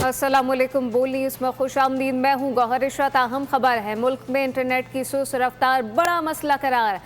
अस्सलामुअलैकुम। बोल न्यूज़ में खुशामदीद। मैं हूँ गौहर इशरत। अहम खबर है, मुल्क में इंटरनेट की सुस्त रफ्तार बड़ा मसला करार।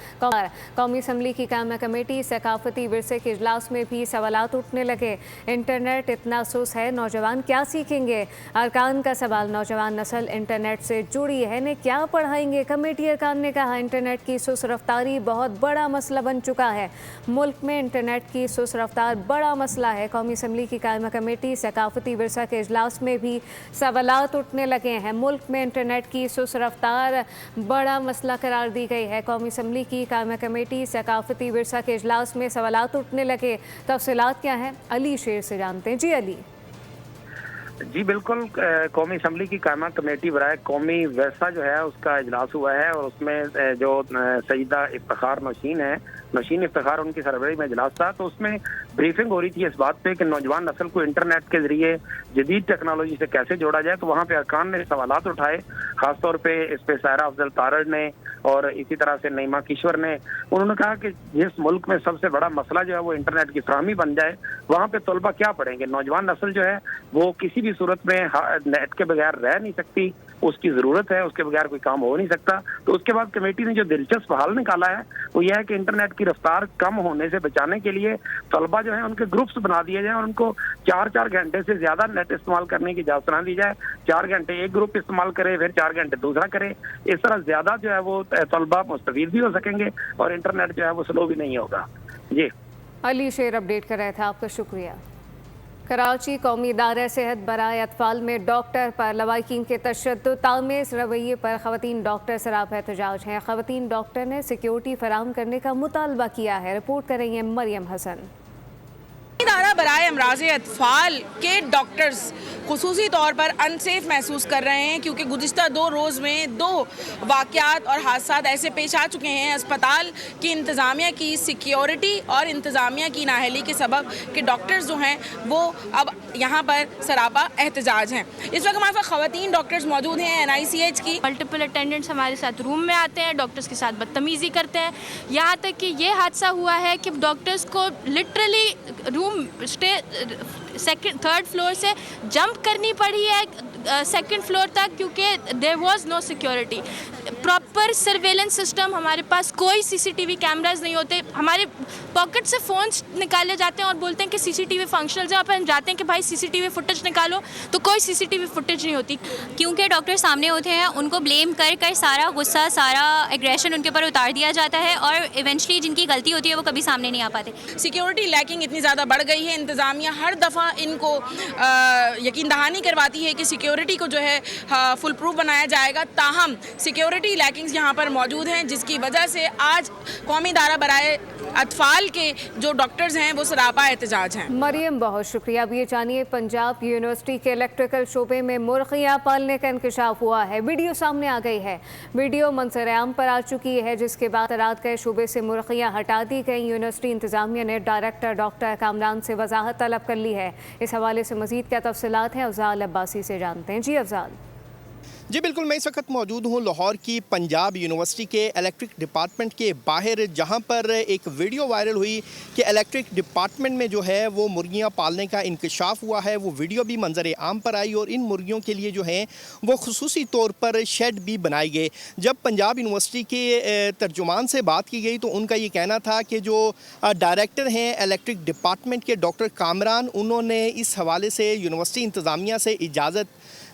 कौमी असम्बली की कायम कमेटी सकाफती विरसे के इजलास में भी सवालात उठने लगे। इंटरनेट इतना सुस्त है, नौजवान क्या सीखेंगे? अरकान का सवाल, नौजवान नस्ल इंटरनेट से जुड़ी है, इन्हें क्या पढ़ाएंगे? कमेटी अरकान ने कहा, इंटरनेट की सुस्त रफ्तारी बहुत बड़ा मसला बन चुका है। मुल्क में इंटरनेट की सुस्त रफ्तार बड़ा मसला है। कौमी असम्बली की कायम कमेटी सकाफती विरसा के इजलास में भी सवालात उठने लगे हैं। मुल्क में इंटरनेट की सुस्त रफ्तार बड़ा मसला करार दी गई है। कौमी असम्बली की कायम कमेटी सकाफती विरसा के इजलास में सवालात उठने लगे। तफसीलात क्या हैं, अली शेर से जानते हैं। जी अली। जी बिल्कुल, कौमी असम्बली की कायमा कमेटी बराए कौमी विरसा जो है उसका इजलास हुआ है और उसमें जो सईदा इफ्तिखार नौशीन इफ्तिखार उनकी सरबराही में इजलास था, तो उसमें ब्रीफिंग हो रही थी इस बात पे कि नौजवान नस्ल को इंटरनेट के जरिए जदीद टेक्नोलॉजी से कैसे जोड़ा जाए। तो वहाँ पे अरकान ने सवालात उठाए, खासतौर पे इस पे सायरा अफजल तारड़ ने और इसी तरह से नईमा किश्वर ने। उन्होंने कहा कि जिस मुल्क में सबसे बड़ा मसला जो है वो इंटरनेट की फराहमी बन जाए, वहाँ पे तलबा क्या पढ़ेंगे? नौजवान नस्ल जो है वो किसी भी सूरत में नेट के बगैर रह नहीं सकती, उसकी ज़रूरत है, उसके बगैर कोई काम हो नहीं सकता। तो उसके बाद कमेटी ने जो दिलचस्प हल निकाला है वो यह है कि इंटरनेट की रफ्तार कम होने से बचाने के लिए तलबा जो है उनके ग्रुप्स बना दिए जाए और उनको 4-4 घंटे से ज़्यादा नेट इस्तेमाल करने की इजाज़त ना दी जाए। 4 घंटे एक ग्रुप इस्तेमाल करे, फिर 4 घंटे दूसरा करे। इस तरह ज़्यादा जो है वो तलबा मुस्तफीद भी हो सकेंगे और इंटरनेट जो है वो स्लो भी नहीं होगा। जी अली शेर अपडेट कर रहे थे, आपका शुक्रिया। कराची कौमी इदारे सेहत बराए अतफाल में डॉक्टर पर लवाकिन के तशद्दुद तामेज़ रवैये पर ख़वातीन डॉक्टर सराप एहतजाज हैं। ख़वातीन डॉक्टर ने सिक्योरिटी फराहम करने का मुतालबा किया है। रिपोर्ट करेंगे मरियम हसन। इदारा बराए अमराज़े अतफाल के डॉक्टर्स खुसूसी तौर पर अनसेफ महसूस कर रहे हैं क्योंकि गुज़िश्ता 2 रोज़ में 2 वाक़यात और हादसात ऐसे पेश आ चुके हैं अस्पताल की इंतज़ामिया की सिक्योरिटी और इंतज़ामिया की नाअहली के सबब कि डॉक्टर्स जो हैं वो अब यहाँ पर सरापा एहतजाज हैं। इस वक्त हमारे पास ख़वातीन डॉक्टर्स मौजूद हैं NICH की। मल्टीपल अटेंडेंट्स हमारे साथ रूम में आते हैं, डॉक्टर्स के साथ बदतमीज़ी करते हैं। यहाँ तक कि ये हादसा हुआ है कि डॉक्टर्स को लिटरली रूम थर्ड फ्लोर से जंप करनी पड़ी है सेकंड फ्लोर तक क्योंकि there was no security. Proper surveillance system, हमारे पास कोई CCTV कैमराज नहीं होते। हमारे पॉकेट से फ़ोन्स निकाले जाते हैं और बोलते हैं कि CCTV फंक्शनल है। आप जाते हैं कि भाई CCTV फुटेज निकालो, तो कोई CCTV फुटेज नहीं होती। क्योंकि डॉक्टर सामने होते हैं, उनको ब्लेम कर कर सारा गुस्सा, सारा एग्रेशन उनके ऊपर उतार दिया जाता है और इवेंचुअली जिनकी गलती होती है वो कभी सामने नहीं आ पाते। सिक्योरिटी लैकिंग इतनी ज़्यादा बढ़ गई है, इंतज़ामिया हर दफ़ा इनको यकीन दहानी करवाती है कि सिक्योरिटी को जो है फुल प्रूफ बनाया जाएगा। ताहम सिक्योरिटी लैकिंग्स यहाँ पर मौजूद हैं जिसकी वजह से आज कौमी इदारा बराए अतफाल के जो डॉक्टर्स हैं वो सरापा एहतजाज हैं। मरियम, बहुत शुक्रिया। अब ये जानिए, पंजाब यूनिवर्सिटी के इलेक्ट्रिकल शोबे में मुर्गियाँ पालने का इंकशाफ हुआ है। वीडियो सामने आ गई है, वीडियो मंजर-ए-आम पर आ चुकी है, जिसके बाद रात के शोबे से मुर्गियाँ हटा दी गई। यूनिवर्सिटी इंतजामिया ने डायरेक्टर डॉक्टर कामरान से वजाहत तलब कर ली है। इस हवाले से मजीद क्या तफसीलात हैं, अफजाल अब्बासी से जानते हैं। जी अफजाल। जी बिल्कुल, मैं इस वक्त मौजूद हूँ लाहौर की पंजाब यूनिवर्सिटी के इलेक्ट्रिक डिपार्टमेंट के बाहर, जहाँ पर एक वीडियो वायरल हुई कि इलेक्ट्रिक डिपार्टमेंट में जो है वो मुर्गियाँ पालने का इंकशाफ हुआ है। वो वीडियो भी मंजर आम पर आई और इन मुर्गियों के लिए जो है वो खुसूसी तौर पर शेड भी बनाए गए। जब पंजाब यूनिवर्सिटी के तर्जुमान से बात की गई तो उनका ये कहना था कि जो डायरेक्टर हैं इलेक्ट्रिक डिपार्टमेंट के डॉक्टर कामरान, उन्होंने इस हवाले से यूनिवर्सिटी इंतज़ामिया से इजाज़त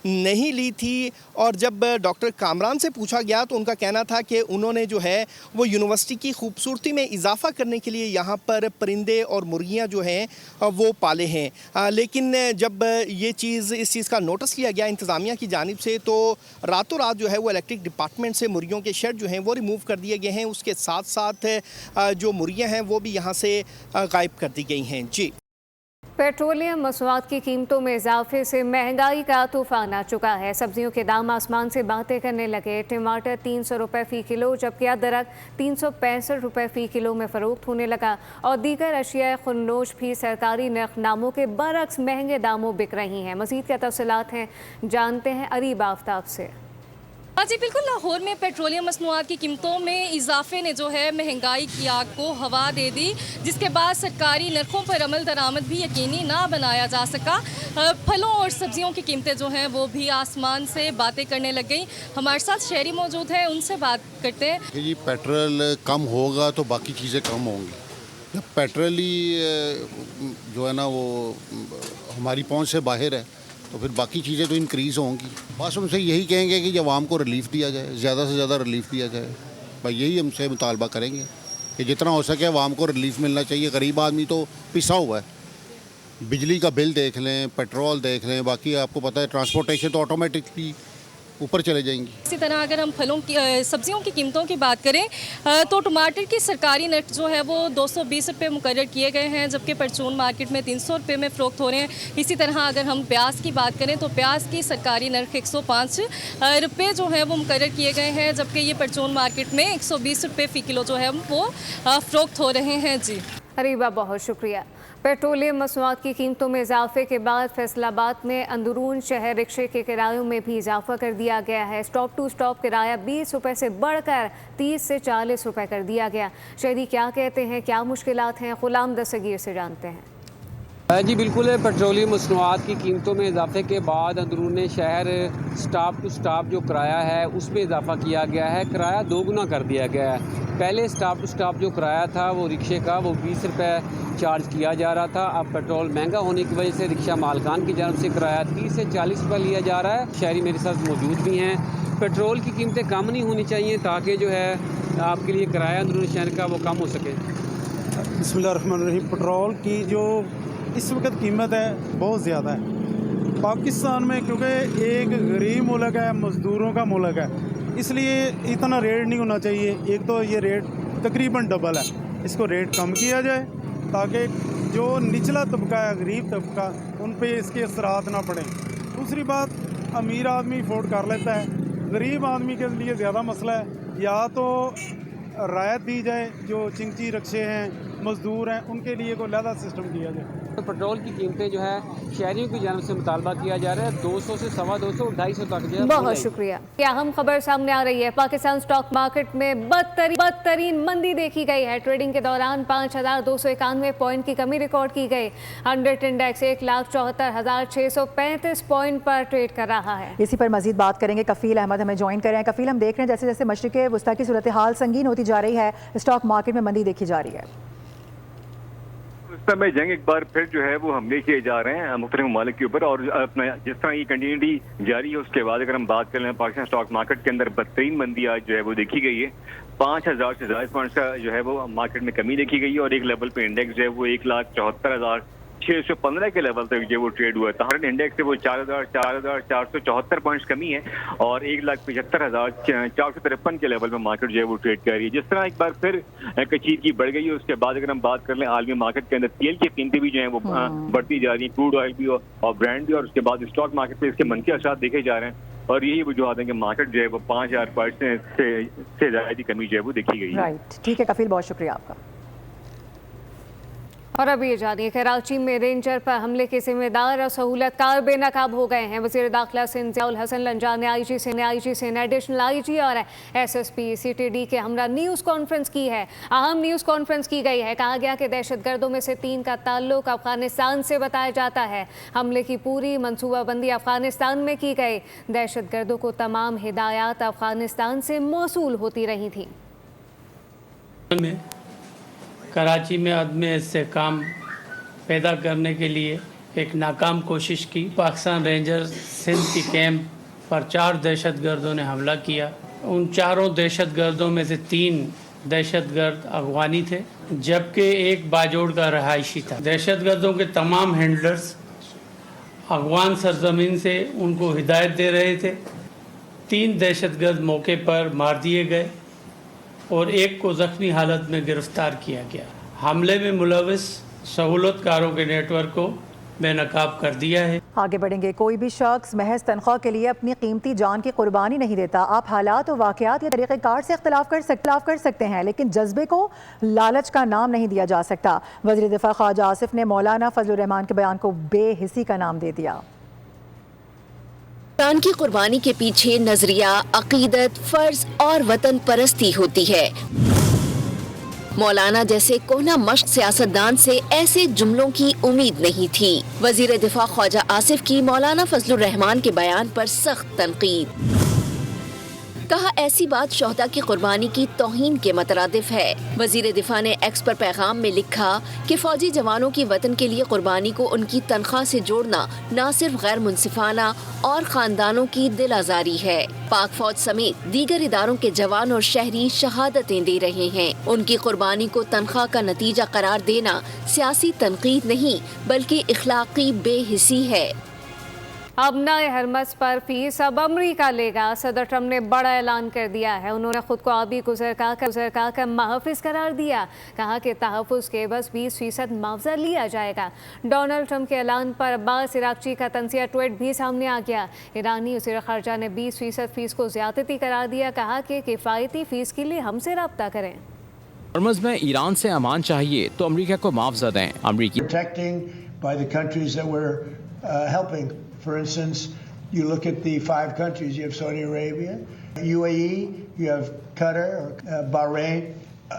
नहीं ली थी। और जब डॉक्टर कामरान से पूछा गया तो उनका कहना था कि उन्होंने जो है वो यूनिवर्सिटी की खूबसूरती में इजाफ़ा करने के लिए यहाँ पर परिंदे और मुर्गियाँ जो हैं वो पाले हैं। लेकिन जब इस चीज़ का नोटिस लिया गया इंतज़ामिया की जानिब से तो रातों रात जो है वो इलेक्ट्रिक डिपार्टमेंट से मुर्गियों के शेड जो हैं वो रिमूव कर दिए गए हैं। उसके साथ साथ जो मुर्गियाँ हैं वो भी यहाँ से गायब कर दी गई हैं। जी। पेट्रोलियम मसनूआत की कीमतों में इजाफे से महंगाई का तूफान आ चुका है। सब्जियों के दाम आसमान से बातें करने लगे। टमाटर 300 रुपये फ़ी किलो, जबकि अदरक 365 रुपये फ़ी किलो में फ़रोख्त होने लगा और दीगर अशिया खुन्नोश भी सरकारी नरखनामों के बरक्स महंगे दामों बिक रही हैं। मज़ीद क्या तफसीलात हैं, जानते हैं अरीब आफ्ताब से। हाँ जी बिल्कुल, लाहौर में पेट्रोलियम मसनूआत की कीमतों में इजाफे ने जो है महंगाई की आग को हवा दे दी, जिसके बाद सरकारी नरखों पर अमल दरामद भी यकीनी ना बनाया जा सका। फलों और सब्जियों की कीमतें जो हैं वो भी आसमान से बातें करने लग गई। हमारे साथ शहरी मौजूद हैं, उनसे बात करते हैं। कि जी पेट्रोल कम होगा तो बाकी चीज़ें कम होंगी। जब पेट्रोल ही जो है ना वो हमारी पहुंच से बाहर है तो फिर बाकी चीज़ें तो इंक्रीज़ होंगी। बस उनसे यही कहेंगे कि आवाम को रिलीफ दिया जाए, ज़्यादा से ज़्यादा रिलीफ दिया जाए। भाई यही हमसे मुतालबा करेंगे कि जितना हो सके आवाम को रिलीफ मिलना चाहिए। गरीब आदमी तो पिसा हुआ है, बिजली का बिल देख लें, पेट्रोल देख लें, बाकी आपको पता है ट्रांसपोर्टेशन तो ऑटोमेटिकली ऊपर चले जाएंगी। इसी तरह अगर हम फलों की सब्जियों की कीमतों की बात करें तो टमाटर की सरकारी नर्ख जो है वो 220 रुपये मुकर्रर किए गए हैं, जबकि परचून मार्केट में 300 रुपये में फ़रोख्त हो रहे हैं। इसी तरह अगर हम प्याज की बात करें तो प्याज की सरकारी नर्ख 105 रुपये जो है वो मुकर्रर किए गए हैं, जबकि ये परचून मार्केट में 120 रुपये फ़ी किलो जो है वो फ़रोख्त हो रहे हैं। जी अरीबा, बहुत शुक्रिया। पेट्रोलियम मसनूआत की कीमतों में इजाफे के बाद फैसलाबाद में अंदरून शहर रिक्शे के किरायों में भी इजाफा कर दिया गया है। स्टॉप टू स्टॉप किराया 20 रुपये से बढ़कर 30 से 40 रुपये कर दिया गया। शहरी क्या कहते हैं, क्या मुश्किलात हैं, गुलाम दस्तगीर से जानते हैं। जी बिल्कुल, पेट्रोलियम मसनूआत की कीमतों में इजाफे के बाद अंदरून शहर स्टॉप टू स्टॉप जो किराया है उसमें इजाफा किया गया है। किराया दोगुना कर दिया गया है। पहले स्टॉप टू स्टॉप जो किराया था वो रिक्शे का वो 20 रुपये चार्ज किया जा रहा था। अब पेट्रोल महंगा होने की वजह से रिक्शा मालकान की जानब से किराया 30 से 40 रुपये लिया जा रहा है। शहरी मेरे साथ मौजूद भी हैं। पेट्रोल की कीमतें कम नहीं होनी चाहिए ताकि जो है आपके लिए किराया अंदरून शहर का वो कम हो सके। बिस्मिल्लाहिर्रहमानिर्रहीम। पेट्रोल की जो इस वक्त कीमत है बहुत ज़्यादा है पाकिस्तान में, क्योंकि एक गरीब मुल्क है, मज़दूरों का मुल्क है, इसलिए इतना रेट नहीं होना चाहिए। एक तो ये रेट तकरीबन डबल है, इसको रेट कम किया जाए ताकि जो निचला तबका है, गरीब तबका, उन पे इसके असरात ना पड़े। दूसरी बात, अमीर आदमी अफोर्ड कर लेता है, गरीब आदमी के लिए ज़्यादा मसला है। या तो रायत दी जाए, जो चिंची रक्शे हैं, मज़दूर हैं, उनके लिए कोई अलग सिस्टम दिया जाए। तो पेट्रोल की कीमतें जो है शहरियों की जानब से मुतालबा किया जा रहा है 200 से 250 250 तक जो है। बहुत शुक्रिया। क्या अहम खबर सामने आ रही है। पाकिस्तान स्टॉक मार्केट में बदतरीन मंदी देखी गई है। ट्रेडिंग के दौरान 5291 पॉइंट की कमी रिकॉर्ड की गई। अंडर इंडेक्स 1,74,635 पॉइंट पर ट्रेड कर रहा है। इसी पर मजीद बात करेंगे। कफील अहमद हमें ज्वाइन कर रहे हैं। कफील, हम देख रहे हैं जैसे जैसे मशरिक़ वस्ता की सूरत हाल संगीन होती जा रही है, स्टॉक मार्केट में मंदी देखी जा रही है। में जंग एक बार फिर जो है वो हमले किए जा रहे हैं मुख्तलिफ ममालिक के ऊपर, और अपना जिस तरह ये कंटिन्यूटी जारी है उसके बाद अगर हम बात कर लें पाकिस्तान स्टॉक मार्केट के अंदर बदतरीन मंदी आज जो है वो देखी गई है। 5000 से ज्यादा पॉइंट्स का जो है वो मार्केट में कमी देखी गई है, और एक लेवल पे इंडेक्स जो है वो 1,74,615 के लेवल तक जो वो ट्रेड हुआ है। तहरीर इंडेक्स से वो 4,474 पॉइंट्स कमी है, और 1,75,453 के लेवल में मार्केट जो है वो ट्रेड कर रही है। जिस तरह एक बार फिर कशीदगी बढ़ गई है उसके बाद अगर हम बात कर लें आलमी मार्केट के अंदर तेल की कीमतें भी जो है वो बढ़ती जा रही है, क्रूड ऑयल भी और ब्रांड भी, और उसके बाद स्टॉक मार्केट पे इसके मनफी असर देखे जा रहे हैं, और यही वजूहत है कि मार्केट जो है वो 5000 पॉइंट से ज्यादा की कमी जो है वो देखी गई है। राइट, ठीक है कफील, बहुत शुक्रिया आपका। और अब ये जानिए, कराची में रेंजर पर हमले के जिम्मेदार और सहूलतकार बेनकाब हो गए हैं। वज़ीर दाखिला सिंध ज़ियाउल हसन लंजान ने आईजी से एडिशनल आईजी और एसएसपी सीटीडी के हमरा न्यूज़ कॉन्फ्रेंस की है। अहम न्यूज़ कॉन्फ्रेंस की गई है। कहा गया कि दहशतगर्दों में से 3 का ताल्लुक अफगानिस्तान से बताया जाता है। हमले की पूरी मनसूबाबंदी अफगानिस्तान में की गई। दहशतगर्दों को तमाम हिदायत अफगानिस्तान से मौसूल होती रही थी। कराची में अदम इस्तेहकाम पैदा करने के लिए एक नाकाम कोशिश की। पाकिस्तान रेंजर्स सिंध की कैंप पर 4 दहशतगर्दों ने हमला किया। उन 4 दहशतगर्दों में से 3 दहशतगर्द अफगानी थे, जबकि एक बाजोड़ का रहायशी था। दहशतगर्दों के तमाम हैंडलर्स अफगान सरजमीन से उनको हिदायत दे रहे थे। 3 दहशतगर्द मौके पर मार दिए गए और एक को ज़ख्मी हालत में गिरफ्तार किया गया। हमले में मुलविस सहूलतकारों के नेटवर्क को बेनकाब कर दिया है। आगे बढ़ेंगे। कोई भी शख्स महज तनख्वाह के लिए अपनी कीमती जान की कुर्बानी नहीं देता। आप हालात और वाक़यात या तरीक़ेकार से इख्तिलाफ कर सकते हैं, लेकिन जज्बे को लालच का नाम नहीं दिया जा सकता। वज़ीर दिफा ख्वाजा आसिफ ने मौलाना फजलुर रहमान के बयान को बेहिसी का नाम दे दिया। افغان کی قربانی کے پیچھے نظریہ، عقیدت، فرض اور وطن پرستی ہوتی ہے۔ مولانا جیسے کونا مشق سیاستدان سے ایسے جملوں کی امید نہیں تھی۔ وزیر دفاع خواجہ آصف کی مولانا فضل الرحمان کے بیان پر سخت تنقید۔ کہا ایسی بات شہداء کی قربانی کی توہین کے مترادف ہے۔ وزیر دفاع نے ایکس پر پیغام میں لکھا کہ فوجی جوانوں کی وطن کے لیے قربانی کو ان کی تنخواہ سے جوڑنا نہ صرف غیر منصفانہ اور خاندانوں کی دل آزاری ہے۔ پاک فوج سمیت دیگر اداروں کے جوان اور شہری شہادتیں دے رہے ہیں۔ ان کی قربانی کو تنخواہ کا نتیجہ قرار دینا سیاسی تنقید نہیں بلکہ اخلاقی بے حسی ہے۔ اب نئے ہرمز پر فیس اب امریکہ لے گا۔ صدر ٹرمپ نے بڑا اعلان کر دیا ہے۔ انہوں نے خود کو آبی گزرگاہ کا محافظ قرار دیا۔ کہا کہ تحفظ کے بس 20% معاوضہ لیا جائے گا۔ ڈونلڈ ٹرمپ کے اعلان پر عباس عراقچی کا تنزیہ ٹویٹ بھی سامنے آ گیا۔ ایرانی وزیر خارجہ نے 20% فیس کو زیادتی قرار دیا۔ کہا کہ کفایتی فیس کے لیے ہم سے رابطہ کریں۔ ہرمز میں ایران سے امان چاہیے تو امریکہ کو معاوضہ دیں۔ امریکی For instance, you look at the 5 countries. You have Saudi Arabia, UAE, you have Qatar, Bahrain,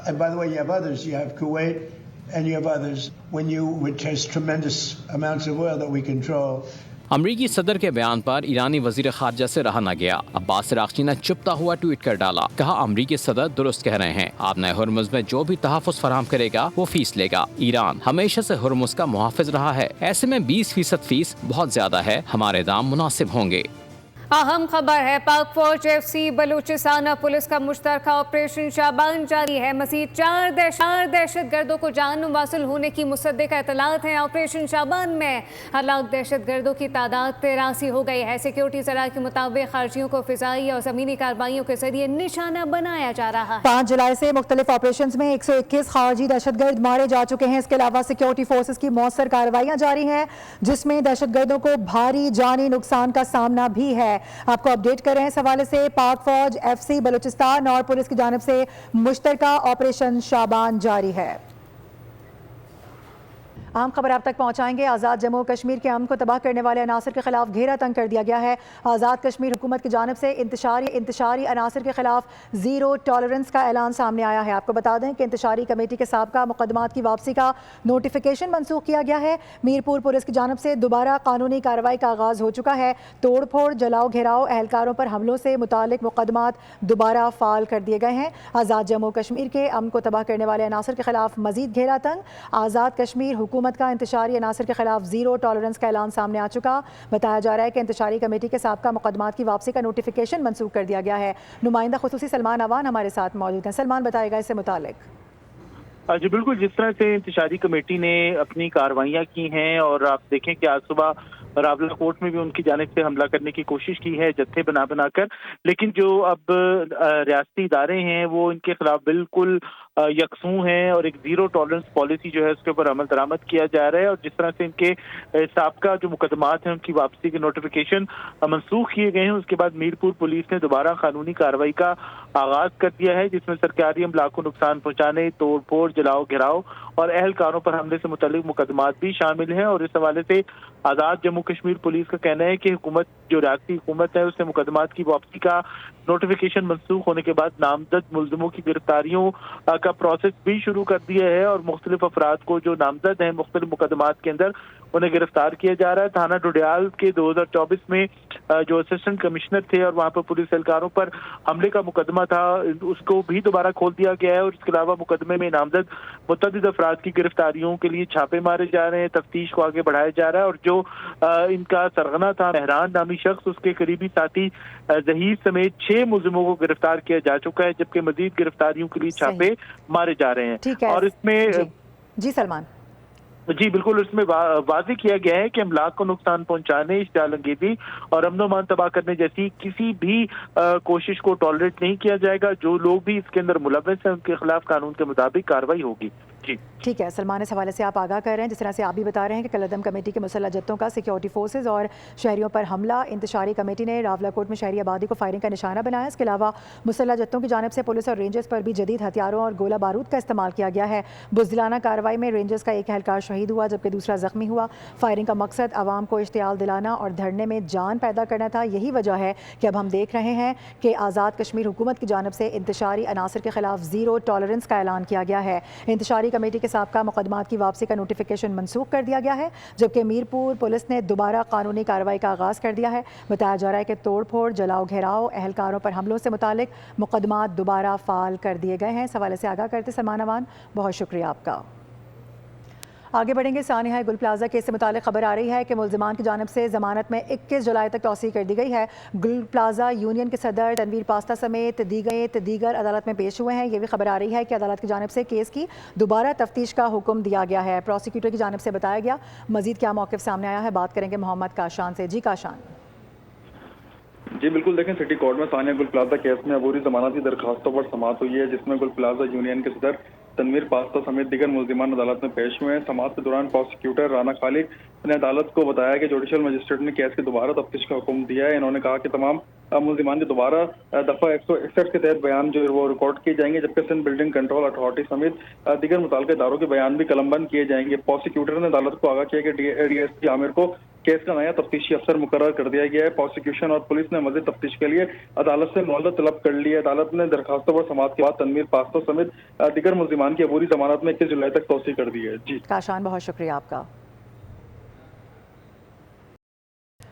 and by the way, you have others. You have Kuwait, and you have others. Which has tremendous amounts of oil that we control. امریکی صدر کے بیان پر ایرانی وزیر خارجہ سے رہا نہ گیا۔ عباس عراقچی نے چپتا ہوا ٹویٹ کر ڈالا۔ کہا امریکی صدر درست کہہ رہے ہیں، آپ نئے ہرمز میں جو بھی تحفظ فراہم کرے گا وہ فیس لے گا۔ ایران ہمیشہ سے ہرمز کا محافظ رہا ہے، ایسے میں 20% فیس بہت زیادہ ہے، ہمارے دام مناسب ہوں گے۔ اہم خبر ہے، پاک فوج ایف سی بلوچستان اور پولیس کا مشترکہ آپریشن شابان جاری ہے۔ مزید 4 دہشت گردوں کو جان واصل ہونے کی مصدق اطلاعات ہیں۔ آپریشن شابان میں ہلاک دہشت گردوں کی تعداد 83 ہو گئی ہے۔ سیکیورٹی ذرائع کے مطابق خارجیوں کو فضائی اور زمینی کارروائیوں کے ذریعے نشانہ بنایا جا رہا ہے۔ 5 جولائی سے مختلف آپریشنز میں 121 خارجی دہشت گرد مارے جا چکے ہیں۔ اس کے علاوہ سیکیورٹی فورسز کی مؤثر کارروائیاں جاری ہیں جس میں دہشت گردوں کو بھاری جانی نقصان کا سامنا بھی ہے۔ آپ کو اپڈیٹ کر رہے ہیں اس حوالے سے پاک فوج، ایف سی بلوچستان اور پولیس کی جانب سے مشترکہ آپریشن شابان جاری ہے۔ اہم خبر آپ تک پہنچائیں گے۔ آزاد جموں کشمیر کے امن کو تباہ کرنے والے عناصر کے خلاف گھیرا تنگ کر دیا گیا ہے۔ آزاد کشمیر حکومت کی جانب سے انتشاری عناصر کے خلاف زیرو ٹالرنس کا اعلان سامنے آیا ہے۔ آپ کو بتا دیں کہ انتشاری کمیٹی کے سابقہ مقدمات کی واپسی کا نوٹیفیکیشن منسوخ کیا گیا ہے۔ میرپور پولیس کی جانب سے دوبارہ قانونی کارروائی کا آغاز ہو چکا ہے۔ توڑ پھوڑ، جلاؤ گھیراؤ، اہلکاروں پر حملوں سے متعلق مقدمات دوبارہ فعال کر دیے گئے ہیں۔ آزاد جموں کشمیر کے امن کو تباہ کرنے والے عناصر کے خلاف مزید گھیرا تنگ۔ آزاد کشمیر حکومت کا انتشاری عناصر کے خلاف زیرو ٹالرنس کا اعلان سامنے آ چکا۔ بتایا جا رہا ہے کہ انتشاری کمیٹی کے سابقہ مقدمات کی واپسی کا نوٹیفیکیشن منسوخ کر دیا گیا ہے۔ نمائندہ خصوصی سلمان اوان ہمارے ساتھ موجود ہیں۔ سلمان بتائے گا اس سے متعلق۔ جی بالکل، جس طرح سے انتشاری کمیٹی نے اپنی کارروائیاں کی ہیں اور آپ دیکھیں کہ آج صبح راولہ کوٹ میں بھی ان کی جانب سے حملہ کرنے کی کوشش کی ہے جتھے بنا کر، لیکن جو اب ریاستی ادارے ہیں وہ ان کے خلاف بالکل یکسوں ہیں اور ایک زیرو ٹالرنس پالیسی جو ہے اس کے اوپر عمل درآمد کیا جا رہا ہے۔ اور جس طرح سے ان کے سابقہ جو مقدمات ہیں ان کی واپسی کے نوٹیفیکیشن منسوخ کیے گئے ہیں، اس کے بعد میرپور پولیس نے دوبارہ قانونی کارروائی کا آغاز کر دیا ہے جس میں سرکاری املاک کو نقصان پہنچانے، توڑ پھوڑ، جلاؤ گھیراؤ اور اہلکاروں پر حملے سے متعلق مقدمات بھی شامل ہیں۔ اور اس حوالے سے آزاد جموں کشمیر پولیس کا کہنا ہے کہ حکومت جو ریاستی حکومت ہے اس نے مقدمات کی واپسی کا نوٹیفیکیشن منسوخ ہونے کے بعد نامزد ملزموں کی گرفتاریوں کا پروسیس بھی شروع کر دیا ہے اور مختلف افراد کو جو نامزد ہیں مختلف مقدمات کے اندر انہیں گرفتار کیا جا رہا ہے۔ تھانہ ڈوڈیال کے 2024 میں جو اسسٹنٹ کمشنر تھے اور وہاں پر پولیس اہلکاروں پر حملے کا مقدمہ تھا اس کو بھی دوبارہ کھول دیا گیا ہے اور اس کے علاوہ مقدمے میں نامزد متعدد افراد کی گرفتاریوں کے لیے چھاپے مارے جا رہے ہیں، تفتیش کو آگے بڑھایا جا رہا ہے۔ اور جو ان کا سرغنہ تھا مہران نامی شخص، اس کے قریبی ساتھی ظہیر سمیت 6 ملزموں کو گرفتار کیا جا چکا ہے جبکہ مزید گرفتاریوں کے لیے چھاپے مارے جا رہے ہیں۔ اور اس میں جی سلمان جی بالکل، اس میں واضح کیا گیا ہے کہ املاک کو نقصان پہنچانے، اشتعال انگیزی اور امن و امان تباہ کرنے جیسی کسی بھی کوشش کو ٹالریٹ نہیں کیا جائے گا۔ جو لوگ بھی اس کے اندر ملوث ہیں ان کے خلاف قانون کے مطابق کارروائی ہوگی۔ ठीक है सलमान, इस हवाले से आप आगाह कर रहे हैं, जिस तरह से आप भी बता रहे हैं कि कलअदम कमेटी के मुसल्लह जत्थों का सिक्योरिटी फोर्सेज और शहरियों पर हमला। इंतशारी कमेटी ने रावलाकोट में शहरी आबादी को फायरिंग का निशाना बनाया। इसके अलावा मुसल्लह जत्थों की जानिब से पुलिस और रेंजर्स पर भी जदीद हथियारों और गोला बारूद का इस्तेमाल किया गया है। बुज़दिलाना कार्रवाई में रेंजर्स का एक एहलकार शहीद हुआ जबकि दूसरा जख्मी हुआ। फायरिंग का मकसद आवाम को इश्तियाल दिलाना और धरने में जान पैदा करना था। यही वजह है कि अब हम देख रहे हैं कि आज़ाद कश्मीर हुकूमत की जानिब से इंतशारी अनासर के खिलाफ ज़ीरो टॉलरेंस का ऐलान किया गया है। इंतशारी कमेटी के साबका मुकदमात की वापसी का नोटिफिकेशन मनसूख कर दिया गया है, जबकि मीरपुर पुलिस ने दोबारा कानूनी कार्रवाई का आगाज़ कर दिया है। बताया जा रहा है कि तोड़ फोड़, जलाओ घेराव, एहलकारों पर हमलों से मुतालिक मुकदमात दोबारा फाल कर दिए गए हैं। इस हवाले से आगाह करते सलमान अमान, बहुत शुक्रिया आपका। आगे बढ़ेंगे। सानिया गुल प्लाजा केस से मुतालिक खबर आ रही है कि मुल्जिमान की जानिब से जमानत में 21 जुलाई तक तौसीह कर दी गई है। गुल प्लाजा यूनियन के सदर तनवीर पास्ता समेत दीगर अदालत में पेश हुए हैं। ये भी खबर आ रही है कि अदालत की जानिब से केस की दोबारा तफ्तीश का हुक्म दिया गया है। प्रोसिक्यूटर की जानिब से बताया गया। मजीद क्या मौक़िफ़ सामने आया है, बात करेंगे मोहम्मद काशान से। जी काशान। जी बिल्कुल, देखें सिटी कोर्ट में सानिया गुल प्लाजा केस में अबूरी जमानती दरखास्तों पर समाअत हुई है, जिसमें गुल प्लाजा यूनियन के सदर तनवीर पास्ता समेत दीगर मुल्जिमान अदालत में पेश हुए हैं। समाअत के दौरान प्रोसिक्यूटर राना खालिक ने अदालत को बताया कि जुडिशल मजिस्ट्रेट ने केस की दोबारा तफ्तीश का हुक्म दिया है। इन्होंने कहा कि तमाम मुल्जिमान के दोबारा दफ़ा 161 के तहत बयान जो है वो रिकॉर्ड किए जाएंगे, जबकि सिंध बिल्डिंग कंट्रोल अथॉरिटी समेत दीगर मुताल्लिक़ इदारों के बयान भी कलमबंद किए जाएंगे। प्रोसिक्यूटर ने अदालत को आगाह किया कि DSP आमिर को केस का नया तफ्तीशी अफसर मुकर्रर कर दिया गया है। प्रोसिक्यूशन और पुलिस ने मज़ीद तफ्तीश के लिए अदालत से मोहलत तलब कर ली है। अदालत ने दरखास्तों पर समाअत के बाद तनवीर पास्ता समेत दीगर मुल्जिमान की अबूरी जमानत में 21 जुलाई तक तौसीह कर दी है। जी काशान, बहुत शुक्रिया आपका।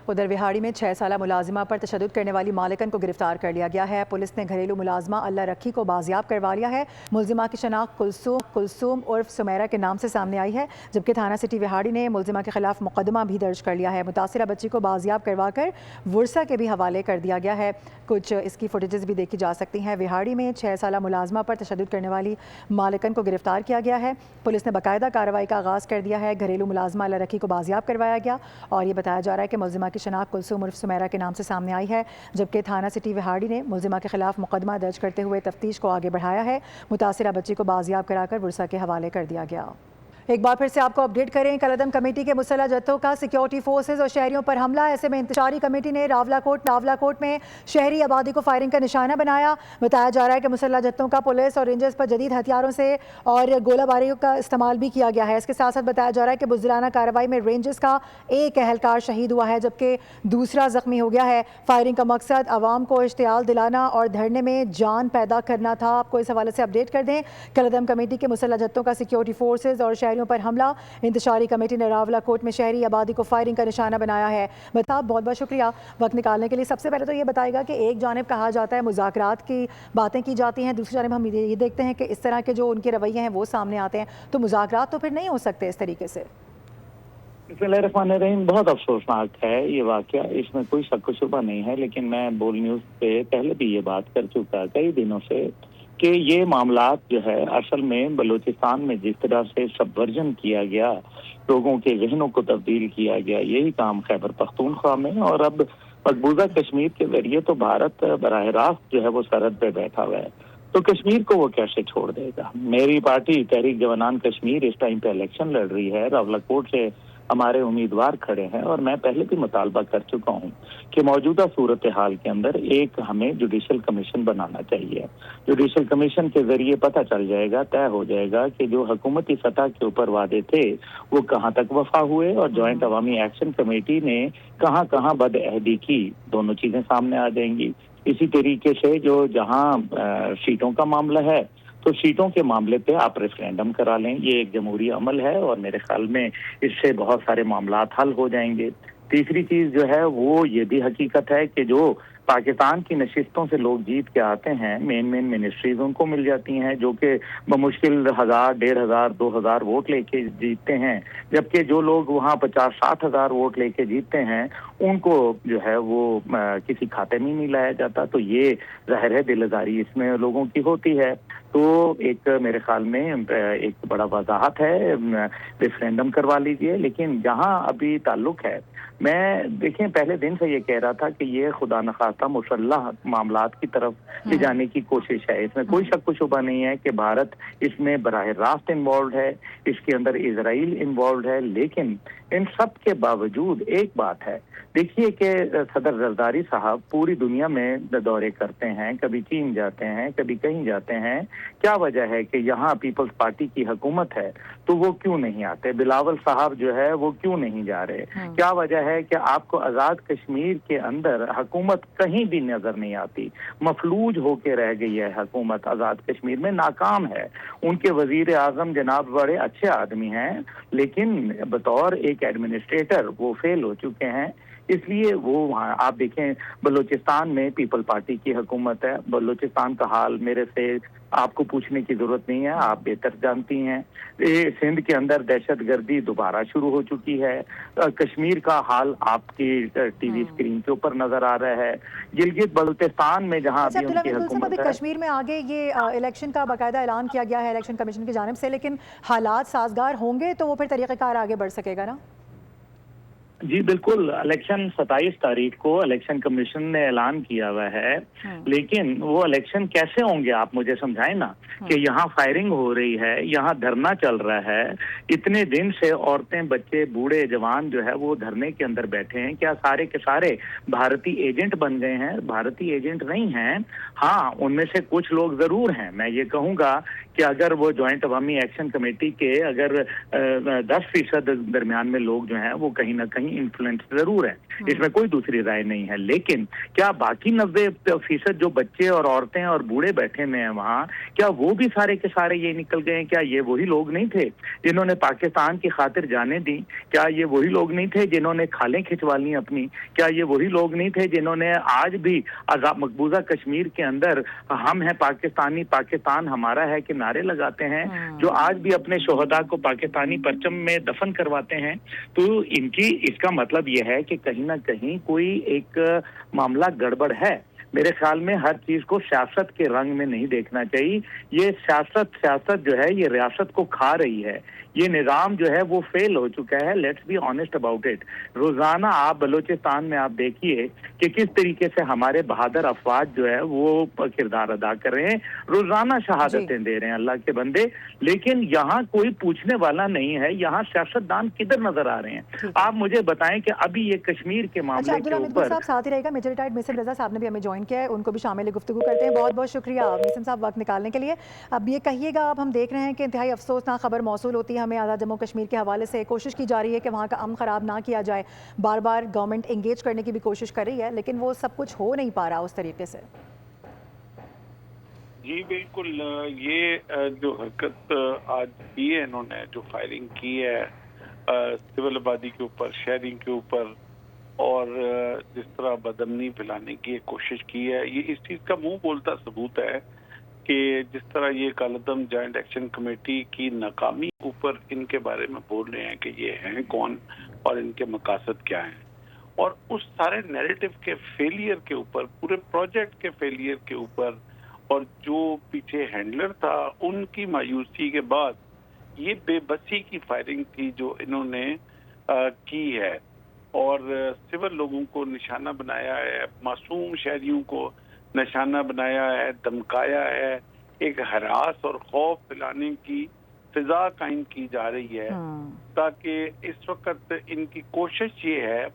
उधर विहाड़ी में 6 साला मुलाजिमा पर तशद्दुद करने वाली मालिकन को गिरफ्तार कर लिया गया है। पुलिस ने घरेलू मुलाजिमा अल्लाह रखी को बाजियाब करवा लिया है। मुलजिमा की शनाख्त कुलसूम उर्फ सुमेरा के नाम से सामने आई है, जबकि थाना सिटी विहाड़ी ने मुलजिमा के खिलाफ मुकदमा भी दर्ज कर लिया है। मुतासिरा बच्ची को बाजियाब करवा कर वर्सा के भी हवाले कर दिया गया है। कुछ इसकी फुटेजेस भी देखी जा सकती हैं। विहाड़ी में 6 साला मुलाजिमा पर तशद्दुद करने वाली मालिकन को गिरफ्तार किया गया है। पुलिस ने बाकायदा कार्रवाई का आगाज़ कर दिया है। घरेलू मुलाजिमा अल्लाह रखी को बाजियाब करवाया गया और ये बताया जा रहा है कि मुलजिमा की शनाख्त कुलसूम उर्फ सुमेरा के नाम से सामने आई है, जबकि थाना सिटी विहाड़ी ने मुलजिमा के खिलाफ मुकदमा दर्ज करते हुए तफ्तीश को आगे बढ़ाया है। मुतासिरा बच्ची को बाजियाब कराकर वर्सा के हवाले कर दिया गया। एक बार फिर से आपको अपडेट करें, कलअदम कमेटी के मुसल्लह जत्थों का सिक्योरिटी फोर्सेज और शहरियों पर हमला। ऐसे में इंतशारी कमेटी ने रावलाकोट में शहरी आबादी को फायरिंग का निशाना बनाया। बताया जा रहा है कि मुसल्लह जत्थों का पुलिस और रेंजर्स पर जदीद हथियारों से और गोलाबारी का इस्तेमाल भी किया गया है। इसके साथ साथ बताया जा रहा है कि बुज़दिलाना कार्रवाई में रेंजर्स का एक एहलकार शहीद हुआ है जबकि दूसरा जख्मी हो गया है। फायरिंग का मकसद आवाम को इश्तियाल दिलाना और धरने में जान पैदा करना था। आपको इस हवाले से अपडेट कर दें, कलअदम कमेटी के मुसल्लह जत्थों का सिक्योरिटी फोर्सेज और शहरियों पर हमला। इंतशारी कमेटी ने रावलाकोट में शहरी आबादी को फायरिंग का निशाना बनाया है। बताओ, बहुत बहुत शुक्रिया वक्त निकालने के लिए। सबसे पहले तो ये बताएगा कि एक जानिब कहा जाता है मुज़ाकरात की बातें की जाती हैं, दूसरी जानिब हम ये देखते हैं कि इस तरह के जो उनके रवैये हैं वो सामने आते हैं, तो मुज़ाकरात तो फिर नहीं हो सकते इस तरीके से। बिस्मिल्लाहिर्रहमानिर्रहीम, बहुत अफसोसनाक है ये वाक़या, इसमें कोई शक व शुबा नहीं है। लेकिन मैं बोल न्यूज़ पे पहले भी ये बात कर चुका कई दिनों से कि ये मामलात जो है असल में बलूचिस्तान में जिस तरह से सबवर्जन किया गया, लोगों के जहनों को तब्दील किया गया, यही काम खैबर पख्तूनख्वा में और अब मकबूजा कश्मीर के जरिए तो भारत बराह रास्त जो है वो सरहद पे बैठा हुआ है, तो कश्मीर को वो कैसे छोड़ देगा। मेरी पार्टी तहरीक जवानान कश्मीर इस टाइम पे इलेक्शन लड़ रही है। रावलाकोट से हमारे उम्मीदवार खड़े हैं और मैं पहले भी मुतालबा कर चुका हूं कि मौजूदा सूरत हाल के अंदर एक हमें जुडिशल कमीशन बनाना चाहिए। जुडिशल कमीशन के जरिए पता चल जाएगा, तय हो जाएगा कि जो हुकूमती सतह के ऊपर वादे थे वो कहां तक वफा हुए और जॉइंट अवामी एक्शन कमेटी ने कहां कहां बदअहदी की। दोनों चीजें सामने आ जाएंगी। इसी तरीके से जो जहां सीटों का मामला है तो सीटों के मामले पे आप रेफरेंडम करा लें, ये एक जमहूरी अमल है और मेरे ख्याल में इससे बहुत सारे मामलात हल हो जाएंगे। तीसरी चीज जो है वो ये भी हकीकत है कि जो पाकिस्तान की नशिस्तों से लोग जीत के आते हैं, मेन मिनिस्ट्रीज उनको मिल जाती हैं जो कि बमुश्किल 1000, 1500, 2000 वोट लेके जीतते हैं, जबकि जो लोग वहाँ 50-60 हजार वोट लेके जीतते हैं उनको जो है वो किसी खाते में नहीं लाया जाता। तो ये जाहिर है दिलदारी इसमें लोगों की होती है। तो एक मेरे ख्याल में एक बड़ा वजाहत है, रेफरेंडम करवा लीजिए। लेकिन जहाँ अभी ताल्लुक है मैं देखें पहले दिन से ये कह रहा था कि ये खुदा नखास्ता मुसल्लह मामलात की तरफ ले जाने की कोशिश है। इसमें कोई शक व शुबा नहीं है कि भारत इसमें बराह रास्त इन्वॉल्व है, इसके अंदर इजराइल इन्वॉल्व है। लेकिन इन सब के बावजूद एक बात है, देखिए कि सदर जरदारी साहब पूरी दुनिया में दौरे करते हैं, कभी चीन जाते हैं, कभी कहीं जाते हैं। क्या वजह है कि यहाँ पीपल्स पार्टी की हुकूमत है तो वो क्यों नहीं आते? बिलावल साहब जो है वो क्यों नहीं जा रहे? क्या वजह है कि आपको आज़ाद कश्मीर के अंदर हुकूमत कहीं भी नजर नहीं आती? मफलूज होके रह गई है हुकूमत, आज़ाद कश्मीर में नाकाम है। उनके वजीर आजम जनाब बड़े अच्छे आदमी हैं, लेकिन बतौर एक एडमिनिस्ट्रेटर वो फेल हो चुके हैं। इसलिए वो वहाँ आप देखें बलूचिस्तान में पीपल पार्टी की हुकूमत है। बलूचिस्तान का हाल मेरे से आपको पूछने की जरूरत नहीं है, आप बेहतर जानती हैं। सिंध के अंदर दहशतगर्दी दोबारा शुरू हो चुकी है। कश्मीर का हाल आपकी टीवी स्क्रीन के ऊपर नजर आ रहा है। गिलगित बल्तिस्तान में जहाँ अभी उनकी हुकूमत है, कश्मीर में आगे ये इलेक्शन का बाकायदा ऐलान किया गया है इलेक्शन कमीशन की जानिब से, लेकिन हालात साजगार होंगे तो वो फिर तरीक़ेकार आगे बढ़ सकेगा ना? जी बिल्कुल, इलेक्शन 27 तारीख को इलेक्शन कमीशन ने ऐलान किया हुआ है, लेकिन वो इलेक्शन कैसे होंगे आप मुझे समझाएं ना। कि यहाँ फायरिंग हो रही है, यहाँ धरना चल रहा है, इतने दिन से औरतें, बच्चे, बूढ़े, जवान जो है वो धरने के अंदर बैठे हैं। क्या सारे के सारे भारतीय एजेंट बन गए हैं? भारतीय एजेंट नहीं हैं। हाँ, उनमें से कुछ लोग जरूर हैं। मैं ये कहूँगा कि अगर वो ज्वाइंट अवामी एक्शन कमेटी के अगर 10% दरमियान में लोग जो हैं वो कहीं ना कहीं इन्फ्लुएंस जरूर है, इसमें कोई दूसरी राय नहीं है। लेकिन क्या बाकी 90% जो बच्चे और औरतें और बूढ़े बैठे हुए हैं वहाँ, क्या वो भी सारे के सारे ये निकल गए हैं? क्या ये वही लोग नहीं थे जिन्होंने पाकिस्तान की खातिर जाने दी? क्या ये वही लोग नहीं थे जिन्होंने खालें खिंचवा ली अपनी? क्या ये वही लोग नहीं थे जिन्होंने आज भी आजाद मकबूजा कश्मीर के अंदर हम हैं पाकिस्तानी, पाकिस्तान हमारा है कि नारे लगाते हैं, जो आज भी अपने शोहदा को पाकिस्तानी परचम में दफन करवाते हैं? तो इनकी इसका मतलब यह है कि कहीं ना कहीं कोई एक मामला गड़बड़ है। मेरे ख्याल में हर चीज को सियासत के रंग में नहीं देखना चाहिए। ये सियासत जो है ये रियासत को खा रही है। ये निज़ाम जो है वो फेल हो चुका है। Let's be honest about it. रोजाना आप बलूचिस्तान में आप देखिए कि किस तरीके से हमारे बहादुर अफवाज जो है वो किरदार अदा कर रहे हैं, रोजाना शहादतें दे रहे हैं अल्लाह के बंदे, लेकिन यहाँ कोई पूछने वाला नहीं है। यहाँ सियासतदान किधर नजर आ रहे हैं? आप मुझे बताएं कि अभी ये कश्मीर के मामले के ऊपर साहब साथ ही रहेगा, मेजर रिटायर्ड मिसिम रजा साहब ने भी हमें ज्वाइन किया है, उनको भी शामिल गुफ्तगू करते हैं। बहुत बहुत शुक्रिया मिसिम साहब वक्त निकालने के लिए। अब ये कहिएगा, अब हम देख रहे हैं कि इंतहाई अफसोसनाक खबर मौसूल होती है हमें आज़ाद जम्मू कश्मीर के हवाले से। कोशिश की जा रही है कि वहाँ का अमन ख़राब ना किया जाए, बार बार गवर्नमेंट इंगेज करने की भी कोशिश कर रही है, लेकिन वो सब कुछ हो नहीं पा रहा उस तरीके से। जी बिल्कुल, ये जो हरकत आज की है इन्होंने, जो फायरिंग की है सिविल आबादी के ऊपर, शहरी के ऊपर, और जिस तरह बदअमनी फैलाने की कोशिश की है, ये इस चीज़ का मुंह बोलता सबूत है कि जिस तरह ये कालदम जॉइंट एक्शन कमेटी की नाकामी ऊपर इनके बारे में बोल रहे हैं कि ये हैं कौन और इनके मकासद क्या हैं, और उस सारे नैरेटिव के फेलियर के ऊपर, पूरे प्रोजेक्ट के फेलियर के ऊपर, और जो पीछे हैंडलर था उनकी मायूसी के बाद ये बेबसी की फायरिंग थी जो इन्होंने की है, और सिविल लोगों को निशाना बनाया है, मासूम शहरियों को निशाना बनाया है, धमकाया है, एक हरास और खौफ फैलाने की फिजा कायम की जा रही है, ताकि इस वक्त इनकी कोशिश ये है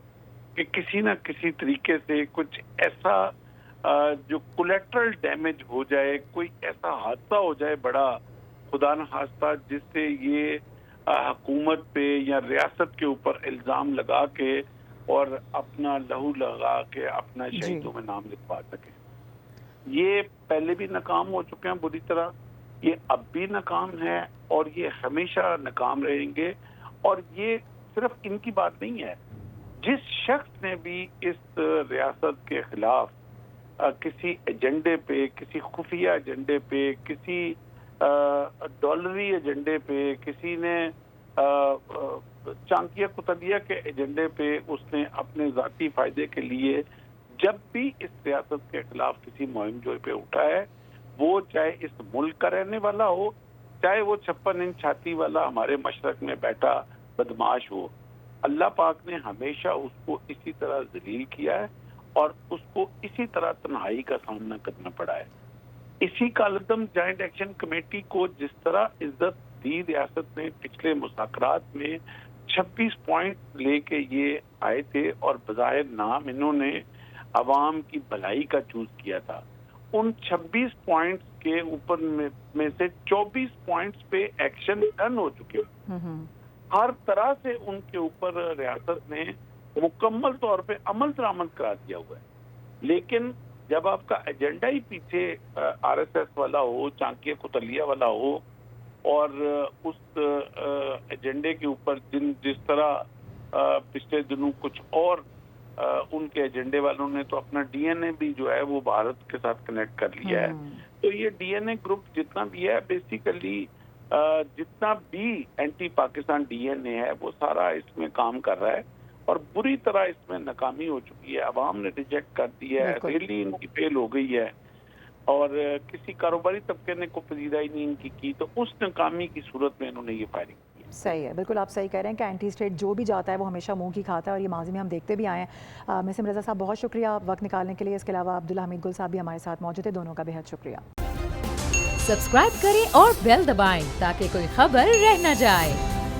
कि किसी न किसी तरीके से कुछ ऐसा जो कोलेटरल डैमेज हो जाए, कोई ऐसा हादसा हो जाए बड़ा, खुदा न खास्ता, जिससे ये हुकूमत पे या रियासत के ऊपर इल्ज़ाम लगा के और अपना लहू लगा के अपना शहीदों में नाम लिखवा सके। ये पहले भी नाकाम हो चुके हैं बुरी तरह, ये अब भी नाकाम है और ये हमेशा नाकाम रहेंगे। और ये सिर्फ इनकी बात नहीं है, जिस शख्स ने भी इस रियासत के खिलाफ किसी एजेंडे पे, किसी खुफिया एजेंडे पे, किसी डॉलरी एजेंडे पे, किसी ने चांकिया कुतलिया के एजेंडे पे उसने अपने जाती फायदे के लिए जब भी इस रियासत के खिलाफ किसी मुहिम जोई पे उठा है, वो चाहे इस मुल्क का रहने वाला हो, चाहे वो 56 इंच छाती वाला हमारे मशरक में बैठा बदमाश हो, اللہ پاک نے ہمیشہ اس کو اسی طرح ذلیل کیا ہے اور اس کو اسی طرح تنہائی کا سامنا کرنا پڑا ہے. اسی کالعدم جوائنٹ ایکشن کمیٹی کو جس طرح عزت دی ریاست نے پچھلے مذاکرات میں 26 پوائنٹ لے کے یہ آئے تھے اور بظاہر نام انہوں نے عوام کی بھلائی کا چوز کیا تھا. ان 26 پوائنٹس کے اوپر میں سے 24 پوائنٹس پہ ایکشن ڈن ہو چکے ہیں. ہر طرح سے ان کے اوپر ریاست نے مکمل طور پہ عمل درآمد کرا دیا ہوا ہے. لیکن جب آپ کا ایجنڈا ہی پیچھے آر ایس ایس والا ہو, چانکیہ کوتلیہ والا ہو, اور اس ایجنڈے کے اوپر جس طرح پچھلے دنوں کچھ اور ان کے ایجنڈے والوں نے تو اپنا ڈی این اے بھی جو ہے وہ بھارت کے ساتھ کنیکٹ کر لیا ہے. تو یہ ڈی این اے گروپ جتنا بھی ہے بیسیکلی جتنا بھی اینٹی پاکستان ڈی این اے ہے وہ سارا اس میں کام کر رہا ہے اور بری طرح اس میں ناکامی ہو چکی ہے. عوام نے ریجیکٹ کر دیا ہے, ریلی ان کی فیل ہو گئی ہے اور کسی کاروباری طبقے نے کو پذیرائی نہیں ان کی. تو اس ناکامی کی صورت میں انہوں نے یہ فائرنگ کی. صحیح ہے, بالکل آپ صحیح کہہ رہے ہیں کہ اینٹی اسٹیٹ جو بھی جاتا ہے وہ ہمیشہ منہ کی کھاتا ہے اور یہ ماضی میں ہم دیکھتے بھی آئے ہیں. مسم رضا صاحب بہت شکریہ وقت نکالنے کے لیے. اس کے علاوہ عبداللہ حمید گل صاحب بھی ہمارے ساتھ موجود تھے, دونوں کا بہت شکریہ. سبسکرائب کریں اور بیل دبائیں تاکہ کوئی خبر رہ نہ جائے.